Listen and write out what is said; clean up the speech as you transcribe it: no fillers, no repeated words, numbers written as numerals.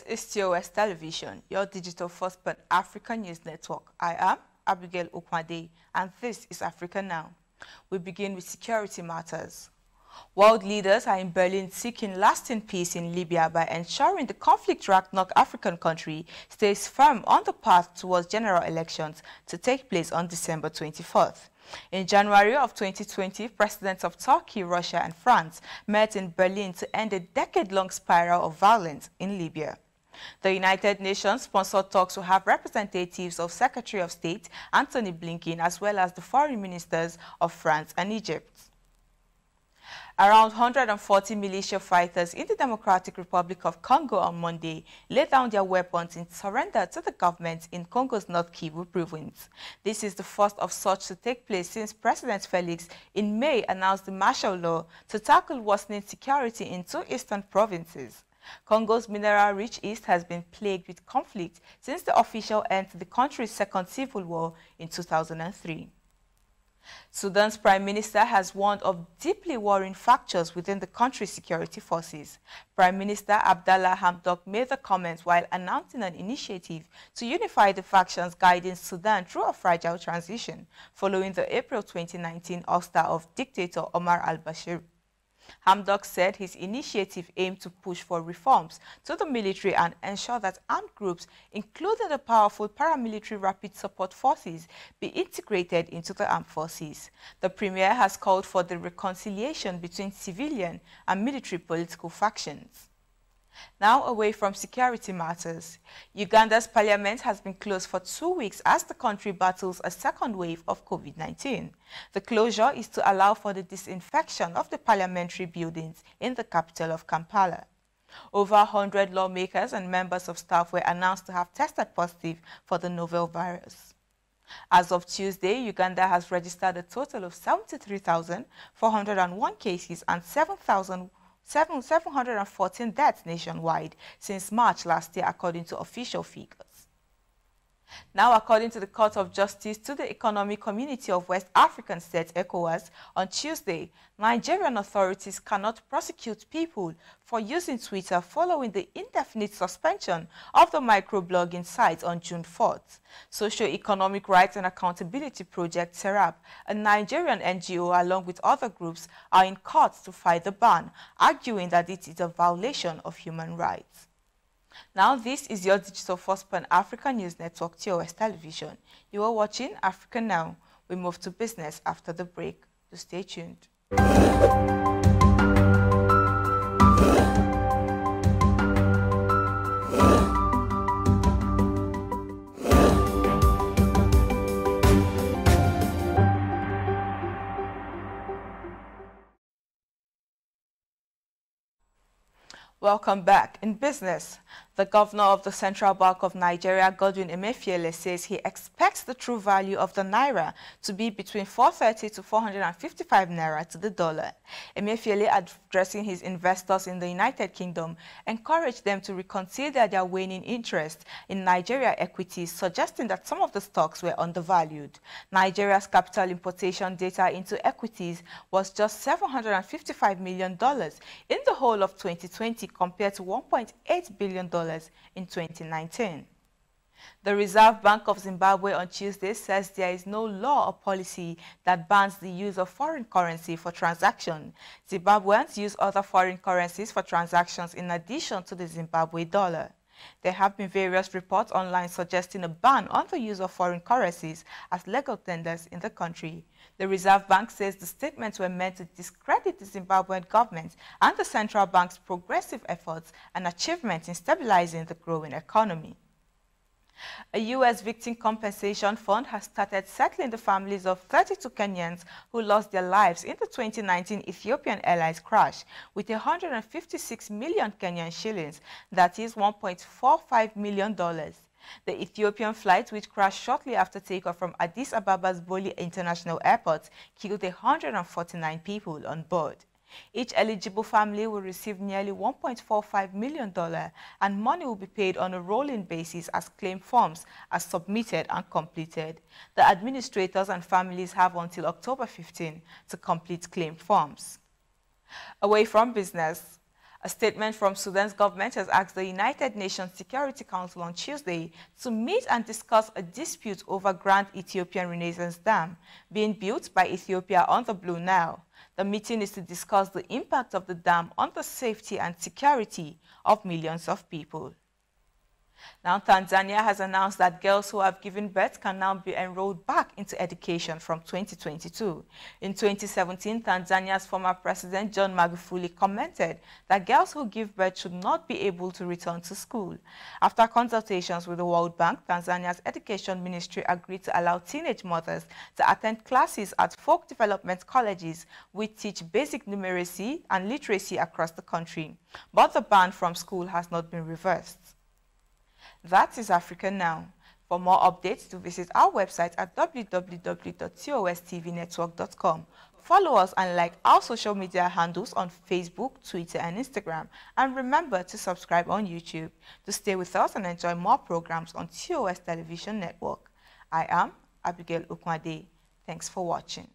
This is TOS Television, your digital-first pan-African news network. I am Abigail Okwade, and this is Africa Now. We begin with security matters. World leaders are in Berlin seeking lasting peace in Libya by ensuring the conflict-racked North African country stays firm on the path towards general elections to take place on December 24th. In January of 2020, presidents of Turkey, Russia, and France met in Berlin to end a decade-long spiral of violence in Libya. The United Nations sponsored talks will have representatives of Secretary of State Antony Blinken as well as the foreign ministers of France and Egypt. Around 140 militia fighters in the Democratic Republic of Congo on Monday laid down their weapons in surrender to the government in Congo's North Kivu province. This is the first of such to take place since President Felix in May announced the martial law to tackle worsening security in two eastern provinces. Congo's mineral-rich east has been plagued with conflict since the official end to the country's second civil war in 2003. Sudan's prime minister has warned of deeply worrying fractures within the country's security forces. Prime Minister Abdallah Hamdok made the comments while announcing an initiative to unify the factions guiding Sudan through a fragile transition following the April 2019 ouster of dictator Omar al-Bashir. Hamdok said his initiative aimed to push for reforms to the military and ensure that armed groups, including the powerful paramilitary rapid support forces, be integrated into the armed forces. The premier has called for the reconciliation between civilian and military political factions. Now away from security matters, Uganda's parliament has been closed for 2 weeks as the country battles a second wave of COVID-19. The closure is to allow for the disinfection of the parliamentary buildings in the capital of Kampala. Over 100 lawmakers and members of staff were announced to have tested positive for the novel virus. As of Tuesday, Uganda has registered a total of 73,401 cases and 714 deaths nationwide since March last year, according to official figures. Now, according to the Court of Justice to the Economic Community of West African States, ECOWAS, on Tuesday, Nigerian authorities cannot prosecute people for using Twitter following the indefinite suspension of the microblogging site on June 4th. Socio-Economic Rights and Accountability Project, SERAP, a Nigerian NGO along with other groups, are in court to fight the ban, arguing that it is a violation of human rights. Now, this is your digital-first pan-African news network, TOS Television. You are watching Africa Now. We move to business after the break. So stay tuned. Welcome back. In business, the governor of the Central Bank of Nigeria, Godwin Emefiele, says he expects the true value of the naira to be between 430 to 455 naira to the dollar. Emefiele, addressing his investors in the United Kingdom, encouraged them to reconsider their waning interest in Nigeria equities, suggesting that some of the stocks were undervalued. Nigeria's capital importation data into equities was just $755 million in the whole of 2020, compared to $1.8 billion in 2019. The Reserve Bank of Zimbabwe on Tuesday says there is no law or policy that bans the use of foreign currency for transactions. Zimbabweans use other foreign currencies for transactions in addition to the Zimbabwe dollar. There have been various reports online suggesting a ban on the use of foreign currencies as legal tenders in the country. The Reserve Bank says the statements were meant to discredit the Zimbabwean government and the central bank's progressive efforts and achievements in stabilizing the growing economy. A U.S. victim compensation fund has started settling the families of 32 Kenyans who lost their lives in the 2019 Ethiopian Airlines crash with 156 million Kenyan shillings, that is $1.45 million. The Ethiopian flight, which crashed shortly after takeoff from Addis Ababa's Bole International Airport, killed 149 people on board. Each eligible family will receive nearly $1.45 million, and money will be paid on a rolling basis as claim forms are submitted and completed. The administrators and families have until October 15 to complete claim forms. Away from business, A statement from Sudan's government has asked the United Nations Security Council on Tuesday to meet and discuss a dispute over Grand Ethiopian Renaissance Dam being built by Ethiopia on the Blue Nile. The meeting is to discuss the impact of the dam on the safety and security of millions of people. Now, Tanzania has announced that girls who have given birth can now be enrolled back into education from 2022. In 2017, Tanzania's former president, John Magufuli, commented that girls who give birth should not be able to return to school. After consultations with the World Bank, Tanzania's education ministry agreed to allow teenage mothers to attend classes at folk development colleges which teach basic numeracy and literacy across the country. But the ban from school has not been reversed. That is Africa Now. For more updates, to visit our website at www.TOS Follow us and like our social media handles on Facebook, Twitter, and Instagram. And remember to subscribe on YouTube to stay with us and enjoy more programs on TOS Television Network. I am Abigail Okwade. Thanks for watching.